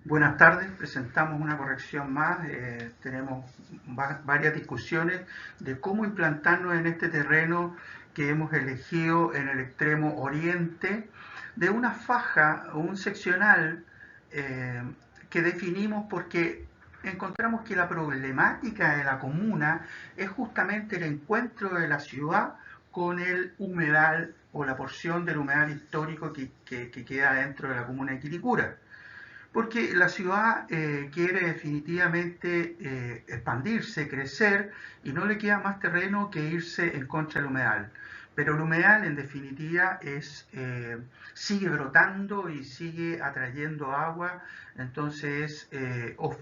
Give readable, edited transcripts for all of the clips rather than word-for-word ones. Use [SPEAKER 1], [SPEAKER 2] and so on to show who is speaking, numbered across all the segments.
[SPEAKER 1] Buenas tardes, presentamos una corrección más. Tenemos varias discusiones de cómo implantarnos en este terreno que hemos elegido en el extremo oriente de una faja o un seccional eh, que definimos porque encontramos que la problemática de la comuna es justamente el encuentro de la ciudad con el humedal o la porción del humedal histórico que queda dentro de la comuna de Quilicura. Porque la ciudad quiere definitivamente expandirse, crecer, y no le queda más terreno que irse en contra del humedal. Pero el humedal, en definitiva, sigue brotando y sigue atrayendo agua, entonces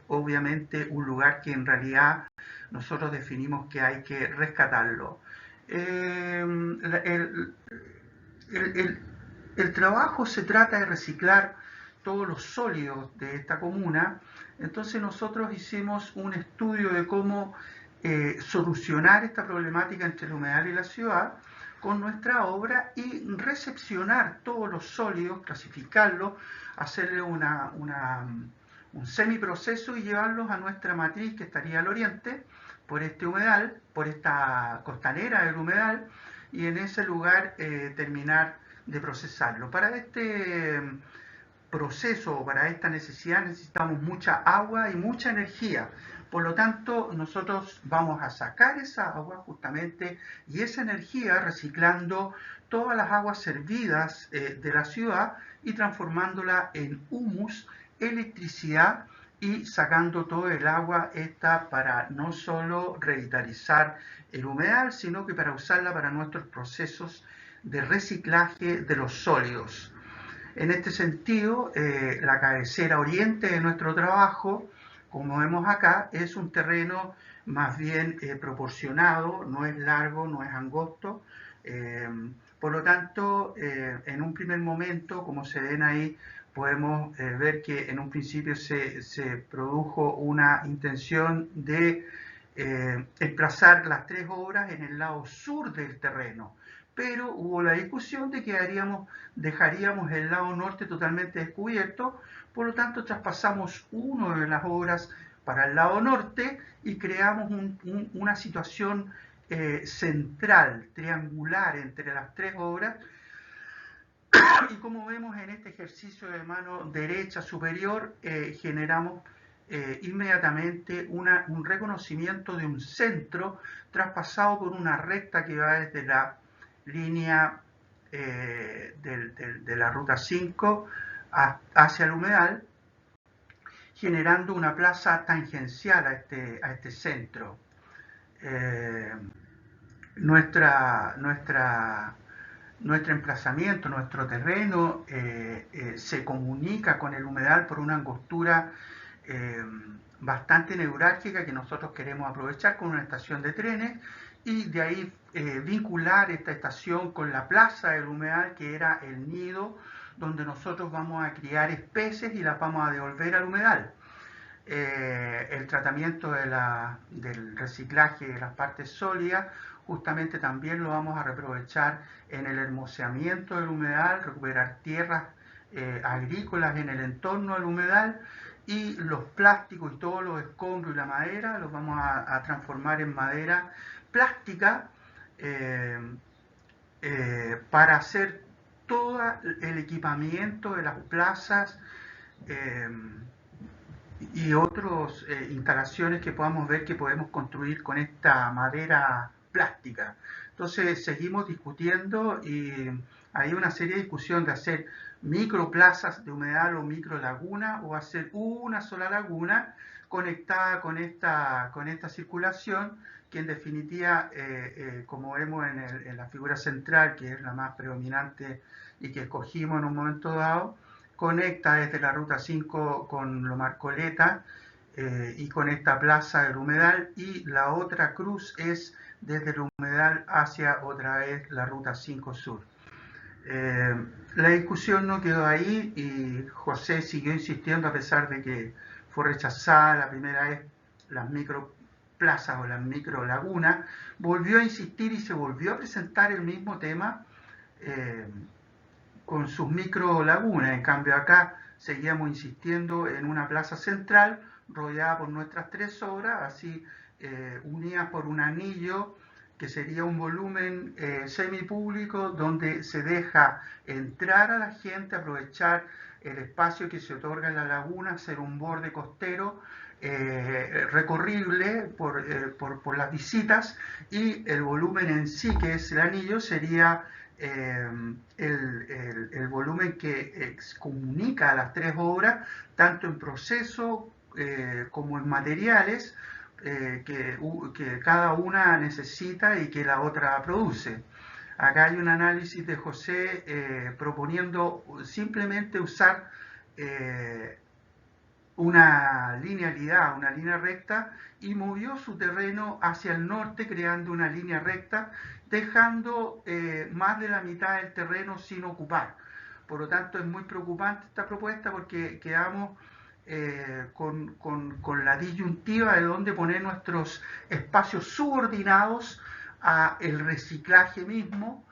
[SPEAKER 1] obviamente un lugar que en realidad nosotros definimos que hay que rescatarlo. El, el, el trabajo se trata de reciclar todos los sólidos de esta comuna, entonces nosotros hicimos un estudio de cómo solucionar esta problemática entre el humedal y la ciudad con nuestra obra y recepcionar todos los sólidos, clasificarlos, hacerle un semiproceso y llevarlos a nuestra matriz que estaría al oriente por este humedal, por esta costanera del humedal, y en ese lugar terminar de procesarlo. Para este proceso, para esta necesidad, necesitamos mucha agua y mucha energía. Por lo tanto, nosotros vamos a sacar esa agua justamente y esa energía reciclando todas las aguas servidas de la ciudad y transformándola en humus, electricidad y sacando todo el agua esta para no solo revitalizar el humedal, sino que para usarla para nuestros procesos de reciclaje de los sólidos. En este sentido, la cabecera oriente de nuestro trabajo, como vemos acá, es un terreno más bien proporcionado, no es largo, no es angosto. eh, por lo tanto, en un primer momento, como se ven ahí, podemos ver que en un principio se produjo una intención de emplazar las tres obras en el lado sur del terreno, pero hubo la discusión de que dejaríamos el lado norte totalmente descubierto, por lo tanto traspasamos una de las obras para el lado norte y creamos una situación central, triangular entre las tres obras, y como vemos en este ejercicio de mano derecha superior, generamos inmediatamente un reconocimiento de un centro traspasado por una recta que va desde la línea de la ruta 5 hacia el humedal, generando una plaza tangencial a este centro. Eh, nuestra, nuestra nuestro emplazamiento, nuestro terreno se comunica con el humedal por una angostura eh, bastante neurálgica que nosotros queremos aprovechar con una estación de trenes y de ahí vincular esta estación con la plaza del humedal, que era el nido donde nosotros vamos a criar especies y las vamos a devolver al humedal. El tratamiento del reciclaje de las partes sólidas justamente también lo vamos a reaprovechar en el hermoseamiento del humedal, recuperar tierras agrícolas en el entorno del humedal, y los plásticos y todos los escombros y la madera los vamos a transformar en madera plástica eh, para hacer todo el equipamiento de las plazas eh, y otras instalaciones que podamos ver que podemos construir con esta madera plástica. Entonces seguimos discutiendo y hay una seria discusión de hacer microplazas de humedal o micro laguna, o hacer una sola laguna conectada con esta circulación, que en definitiva, como vemos en la figura central, que es la más predominante y que escogimos en un momento dado, conecta desde la ruta 5 con Lomarcoleta y conecta Plaza del Humedal, y la otra cruz es desde el Humedal hacia otra vez la ruta 5 Sur. Eh, la discusión no quedó ahí y José siguió insistiendo, a pesar de que fue rechazada la primera vez las microplazas o las microlagunas, volvió a insistir y se volvió a presentar el mismo tema con sus micro lagunas. En cambio acá seguíamos insistiendo en una plaza central rodeada por nuestras 3 obras, así unidas por un anillo que sería un volumen semipúblico donde se deja entrar a la gente, aprovechar el espacio que se otorga en la laguna, hacer un borde costero recorrible por las visitas, y el volumen en sí, que es el anillo, sería el volumen que comunica a las 3 obras, tanto en proceso como en materiales, que cada una necesita y que la otra produce. Acá hay un análisis de José proponiendo simplemente usar una linealidad, una línea recta, y movió su terreno hacia el norte creando una línea recta, dejando más de la mitad del terreno sin ocupar. Por lo tanto, es muy preocupante esta propuesta porque quedamos con la disyuntiva de dónde poner nuestros espacios subordinados a el reciclaje mismo,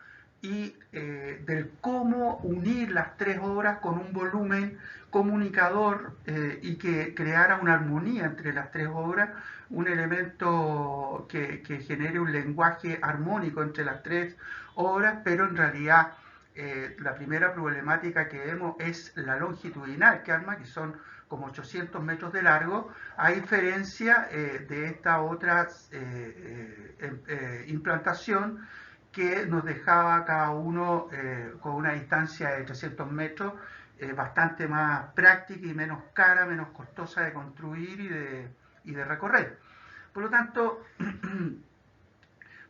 [SPEAKER 1] y del cómo unir las 3 obras con un volumen comunicador y que creara una armonía entre las 3 obras, un elemento que genere un lenguaje armónico entre las 3 obras, pero en realidad la primera problemática que vemos es la longitudinal que arma, que son como 800 metros de largo, a diferencia de esta otra implantación que nos dejaba cada uno con una distancia de 300 metros, bastante más práctica y menos cara, menos costosa de construir y de recorrer. Por lo tanto,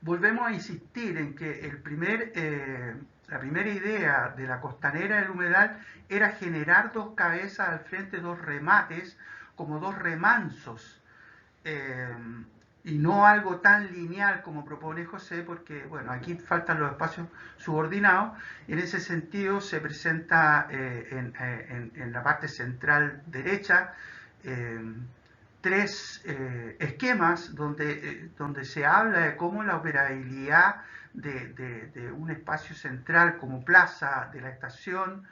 [SPEAKER 1] volvemos a insistir en que la primera idea de la costanera del humedal era generar 2 cabezas al frente, 2 remates, como 2 remansos, y no algo tan lineal como propone José, porque bueno, aquí faltan los espacios subordinados. En ese sentido se presenta en la parte central derecha 3 esquemas donde se habla de cómo la operabilidad de un espacio central como plaza de la estación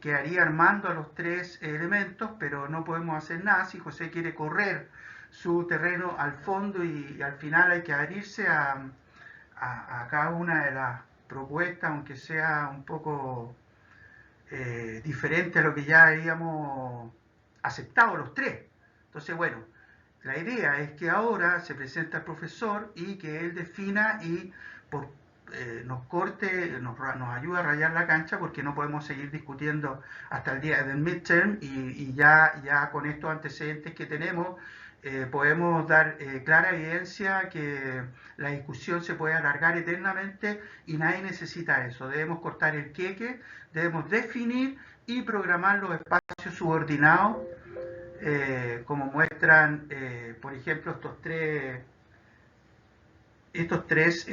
[SPEAKER 1] quedaría armando a los 3 elementos, pero no podemos hacer nada si José quiere correr su terreno al fondo, y al final hay que adherirse a cada una de las propuestas, aunque sea un poco diferente a lo que ya habíamos aceptado los 3. Entonces, bueno, la idea es que ahora se presenta el profesor y que él defina y nos corte, nos ayuda a rayar la cancha, porque no podemos seguir discutiendo hasta el día del midterm, y ya con estos antecedentes que tenemos podemos dar clara evidencia que la discusión se puede alargar eternamente y nadie necesita eso. Debemos cortar el queque, debemos definir y programar los espacios subordinados, como muestran, por ejemplo, estos tres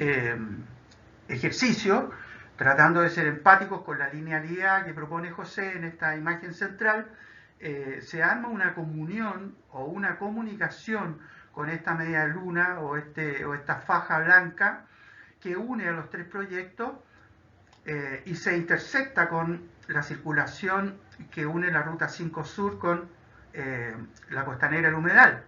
[SPEAKER 1] ejercicios, tratando de ser empáticos con la linealidad que propone José en esta imagen central. Se arma una comunión o una comunicación con esta media luna o esta faja blanca que une a los 3 proyectos y se intersecta con la circulación que une la ruta 5 Sur con la costanera del humedal.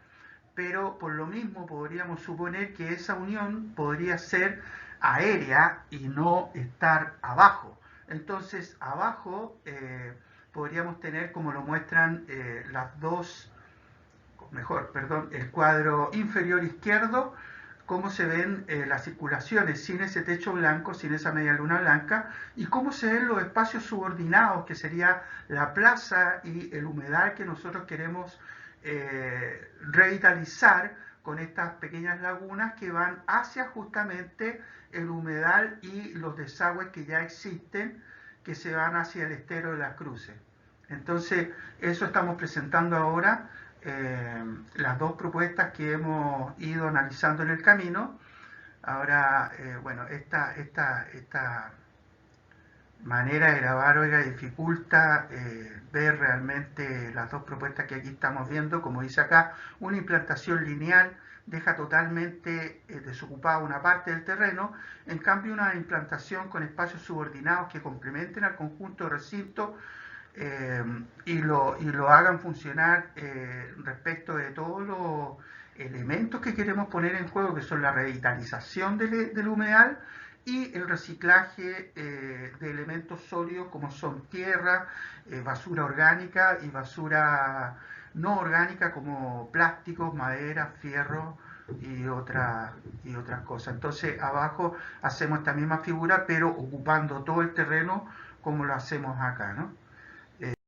[SPEAKER 1] Pero por lo mismo podríamos suponer que esa unión podría ser aérea y no estar abajo. Entonces abajo podríamos tener, como lo muestran el cuadro inferior izquierdo, cómo se ven las circulaciones sin ese techo blanco, sin esa media luna blanca, y cómo se ven los espacios subordinados, que sería la plaza y el humedal que nosotros queremos revitalizar con estas pequeñas lagunas que van hacia justamente el humedal y los desagües que ya existen, que se van hacia el estero de las Cruces. Entonces, eso estamos presentando ahora, las 2 propuestas que hemos ido analizando en el camino. Ahora, bueno, esta manera de grabar, oiga, dificulta ver realmente las 2 propuestas que aquí estamos viendo. Como dice acá, una implantación lineal deja totalmente desocupada una parte del terreno. En cambio, una implantación con espacios subordinados que complementen al conjunto de recintos y lo hagan funcionar respecto de todos los elementos que queremos poner en juego, que son la revitalización del humedal y el reciclaje de elementos sólidos como son tierra, basura orgánica y basura no orgánica como plásticos, madera, fierro y, y otras cosas. Entonces abajo hacemos esta misma figura pero ocupando todo el terreno como lo hacemos acá, ¿no?